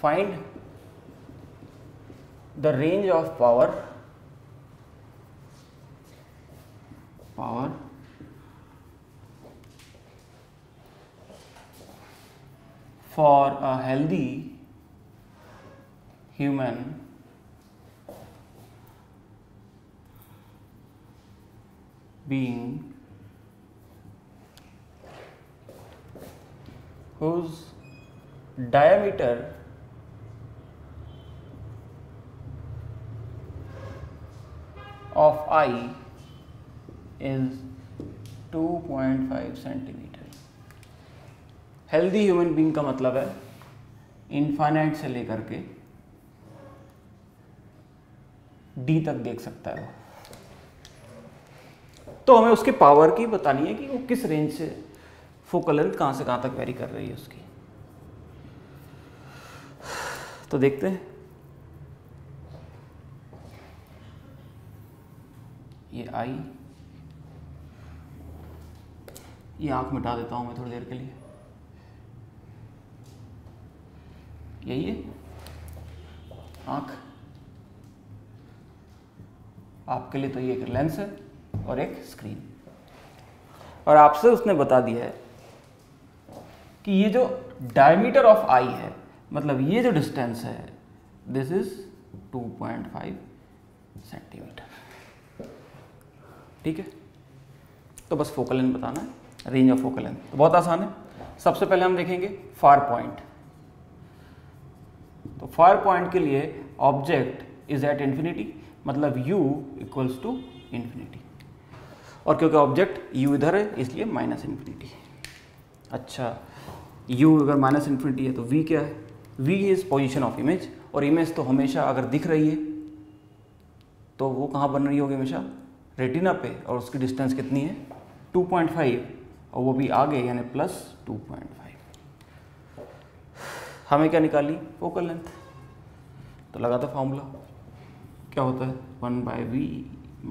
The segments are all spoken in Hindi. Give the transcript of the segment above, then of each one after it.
find the range of power for a healthy human being whose diameter of eye is 2.5 centimetre. Healthy human being का मतलब है इनफाइनाइट से लेकर के डी तक देख सकता है। तो हमें उसके पावर की बतानी है कि वो किस रेंज से फोकल लेंथ कहाँ से कहाँ तक वेरी कर रही है उसकी। तो देखते हैं, ये आई, ये आंख मिटा देता हूं मैं थोड़ी देर के लिए, यही है आंख। आपके लिए तो ये एक लेंस है और एक स्क्रीन, और आपसे उसने बता दिया है कि ये जो डायमीटर ऑफ आई है, मतलब ये जो डिस्टेंस है, दिस इज 2.5 सेंटीमीटर। ठीक है, तो बस फोकल लेंथ बताना है, रेंज ऑफ फोकल लेंथ। तो बहुत आसान है। सबसे पहले हम देखेंगे फार पॉइंट। तो फार पॉइंट के लिए ऑब्जेक्ट इज एट इंफिनिटी, मतलब u इक्वल्स टू इंफिनिटी, और क्योंकि ऑब्जेक्ट u इधर है इसलिए माइनस इंफिनिटी। अच्छा, u अगर माइनस इंफिनिटी है तो v क्या है? v is position of image, और इमेज तो हमेशा अगर दिख रही है तो वो कहाँ बन रही होगी? हमेशा रेटिना पे, और उसकी डिस्टेंस कितनी है? 2.5, और वो भी आगे यानी प्लस 2.5। हमें क्या निकाली? Focal length. तो लगा था फॉर्मूला, क्या होता है? 1/v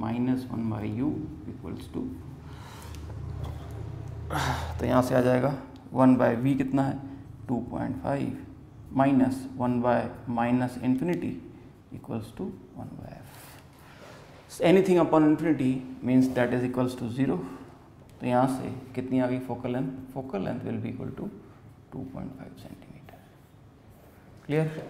minus 1/u equals to, तो यहाँ से आ जाएगा 1/v कितना है? 2.5 माइनस 1/माइनस infinity equals to 1/f। Anything upon infinity means that is equals to 0। तो यहाँ से कितनी आ गई focal length? Focal length will be equal to 2.5 centimetre. Clear?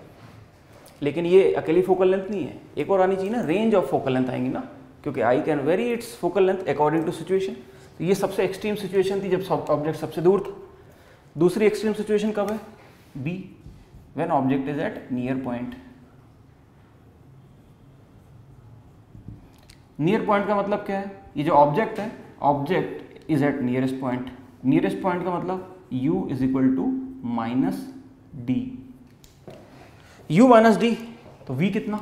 लेकिन ये अकेली फोकल लेंथ नहीं है, एक और आनी चाहिए ना, रेंज ऑफ फोकल लेंथ आएंगी ना, क्योंकि I can vary its focal length according to situation. तो ये सबसे एक्सट्रीम सिचुएशन थी जब ऑब्जेक्ट सबसे दूर था। दूसरी एक्सट्रीम सिचुएशन कब है? B, when object is at near point. Near point का मतलब क्या है? ये जो ऑब्जेक्ट है, object is at nearest point. Nearest point का मतलब u is equal to minus d. u minus d, तो v कितना?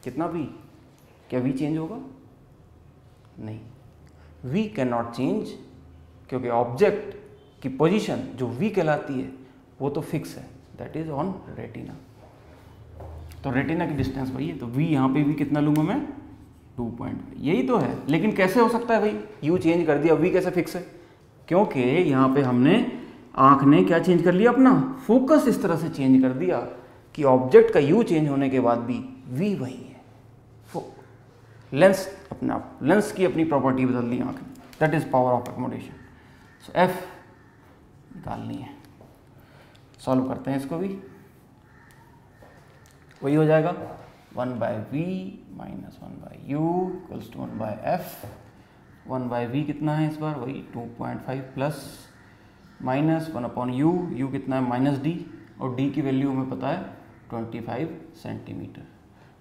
कितना v? क्या v चेंज होगा? नहीं, v कैन नॉट चेंज, क्योंकि ऑब्जेक्ट की पोजीशन जो v कहलाती है वो तो फिक्स है, दैट इज ऑन रेटिना। तो रेटिना की डिस्टेंस वही है, तो v यहाँ पे भी कितना लूंगा मैं? 2.5। यही तो है। लेकिन कैसे हो सकता है भाई? u चेंज कर दिया, v कैसे फिक्स है? क्योंकि यहाँ पे हमने, आंख ने क्या चेंज कर लिया? अपना फोकस इस तरह से चेंज कर दिया कि ऑब्जेक्ट का u चेंज होने के बाद भी v वही है। लेंस अपने आप, लेंस की अपनी प्रॉपर्टी बदल दी आंख ने, that is power of accommodation. So f निकालनी है। सॉल्व करते हैं इसको भी, वही हो जाएगा 1/v minus 1/u equals to 1/f। 1/v कितना है इस बार? वही 2.5 प्लस माइनस 1/u, u कितना है? माइनस d, और d की वैल्यू हमें पता है 25 सेंटीमीटर,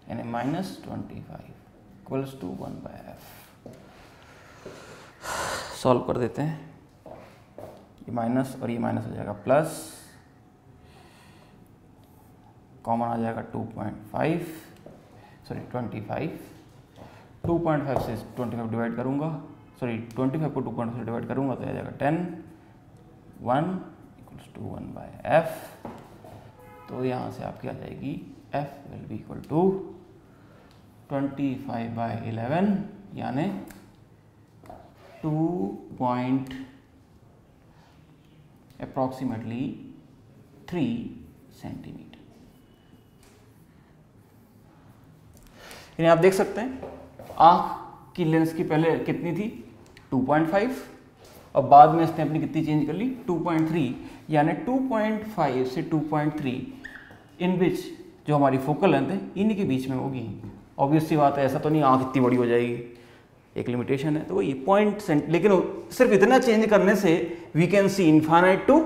यानी minus 25 equals to 1/f। Solve कर देते हैं, ये माइनस और ये माइनस हो जाएगा प्लस, कॉमन आ जाएगा 2.5, सॉरी 25, 2.5 से 25 डिवाइड करूँगा, सॉरी 25 को 2.5 से डिवाइड करूँगा तो आ जाएगा 10, 1 इक्वल्स टू 1/f। तो यहाँ से आपकी आ जाएगी f will be equal to 25/11, यानी 2 पॉइंट अप्रॉक्सीमेटली सेंटीमीटर। यानी आप देख सकते हैं आँख की लेंस की पहले कितनी थी 2.5 और बाद में इसने अपनी कितनी चेंज कर ली 2.3, यानी 2.5 से 2.3 इन बीच जो हमारी फोकल लेंथ है इन्हीं के बीच में होगी। ऑब्वियस सी बात है, ऐसा तो नहीं आँख इतनी बड़ी हो जाएगी, एक लिमिटेशन है। तो वही पॉइंट सेंट, लेकिन सिर्फ इतना चेंज करने से we can see infinite to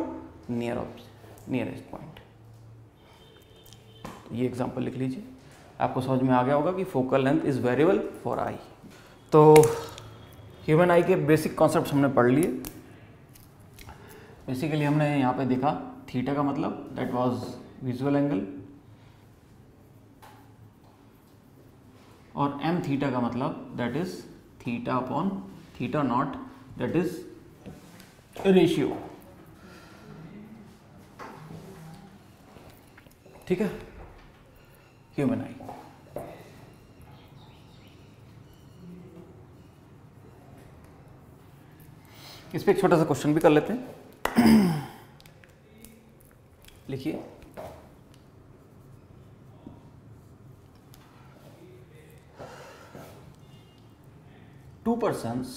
nearest point. ये एग्जांपल लिख लीजिए, आपको समझ में आ गया होगा कि focal length is variable for eye. तो ह्यूमन आई के बेसिक कॉन्सेप्ट्स हमने पढ़ लिए। बेसिकली हमने यहाँ पे देखा थीटा का मतलब दैट वाज विजुअल एंगल, और एम थीटा का मतलब that is theta upon theta naught, that is ratio. ठीक है, ह्यूमन आई। इस पे एक छोटा सा क्वेश्चन भी कर लेते हैं। लिखिए, two persons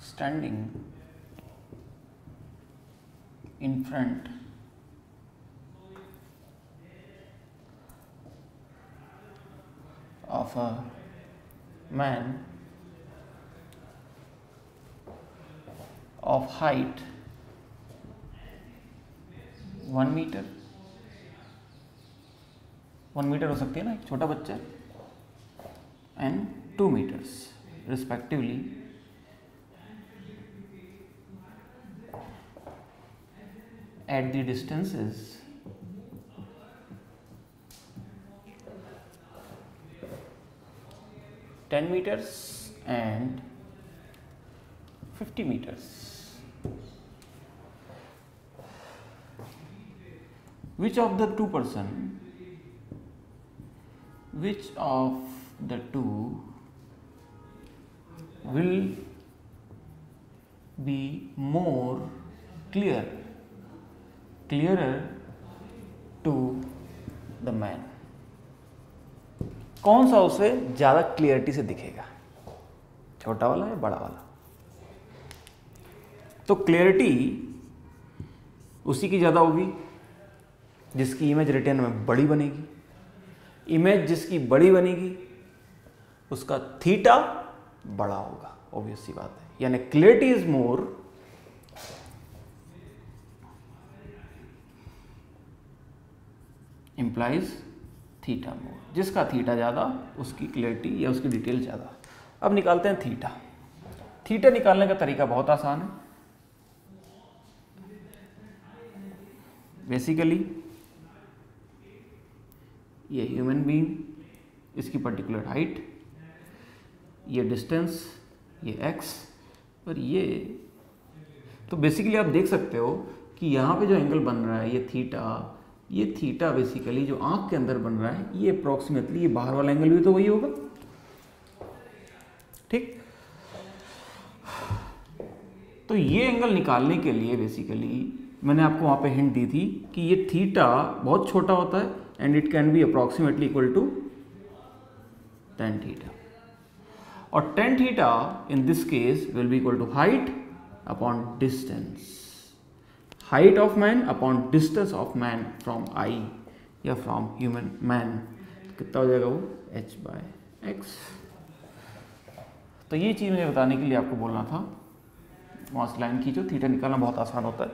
standing in front of a man of height 1 metre, 1 metre हो सकती है ना एक छोटा बच्चा, and 2 meters respectively, at the distances 10 meters and 50 meters. Which of the two will be more clearer to the man? कौन सा उसे ज़्यादा क्लियरिटी से दिखेगा, छोटा वाला या बड़ा वाला? तो क्लियरिटी उसी की ज़्यादा होगी जिसकी इमेज रिटेन में बड़ी बनेगी। इमेज जिसकी बड़ी बनेगी उसका थीटा बड़ा होगा, ऑब्वियस सी बात है। यानी clarity is more implies theta more, जिसका थीटा ज़्यादा उसकी क्लियरिटी या उसकी डिटेल ज़्यादा। अब निकालते हैं थीटा। थीटा निकालने का तरीका बहुत आसान है। बेसिकली ये ह्यूमन बीइंग, इसकी पर्टिकुलर हाइट, ये डिस्टेंस, ये एक्स और ये, तो बेसिकली आप देख सकते हो कि यहाँ पे जो एंगल बन रहा है ये थीटा बेसिकली जो आँख के अंदर बन रहा है ये अप्रॉक्सीमेटली, ये बाहर वाला एंगल भी तो वही होगा। ठीक, तो ये एंगल निकालने के लिए बेसिकली मैंने आपको वहाँ पे हिंट दी थी कि ये थीटा बहुत छोटा होता है and it can be approximately equal to tan theta, और tan theta in this case will be equal to height upon distance, height of man upon distance of man from eye या फ्रॉम ह्यूमन मैन। कितना हो जाएगा वो h/x। तो ये चीज़ मुझे बताने के लिए आपको बोलना था, वहाँ से लाइन खींचो, थीटा निकालना बहुत आसान होता है।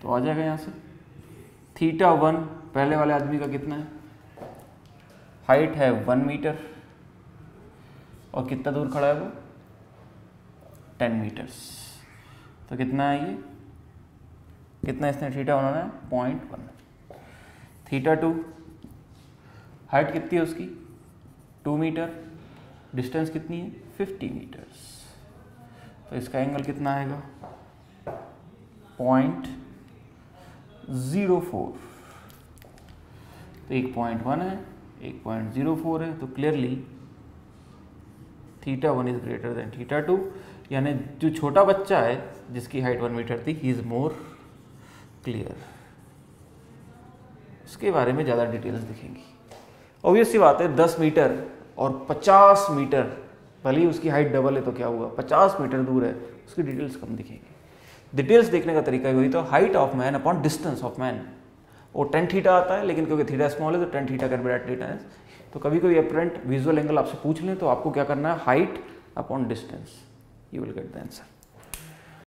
तो आ जाएगा यहाँ से थीटा 1, पहले वाले आदमी का कितना है, हाइट है 1 मीटर और कितना दूर खड़ा है वो 10 मीटर्स। तो कितना है ये, कितना इसने थीटा बनाना है 0.1। थीटा 2, हाइट कितनी है उसकी 2 मीटर, डिस्टेंस कितनी है 50 मीटर्स। तो इसका एंगल कितना आएगा 0.04। तो एक 0.1 है, एक 0.04 है। तो clearly theta 1 is greater than theta 2 यानी जो छोटा बच्चा है जिसकी हाइट 1 मीटर थी, ही इज़ मोर क्लियर, उसके बारे में ज़्यादा डिटेल्स दिखेंगी। ऑब्वियस सी बात है 10 मीटर और 50 मीटर, भले ही उसकी हाइट डबल है तो क्या हुआ, 50 मीटर दूर है, उसकी डिटेल्स कम दिखेंगी। डिटेल्स देखने का तरीका वही, तो height of man upon distance of man, वो tan थीटा आता है, लेकिन क्योंकि थीटा स्मॉल है तो tan theta can be directly tan। तो कभी कोई अपरेंट विजुअल एंगल आपसे पूछ लें तो आपको क्या करना है, height upon distance, you will get the answer.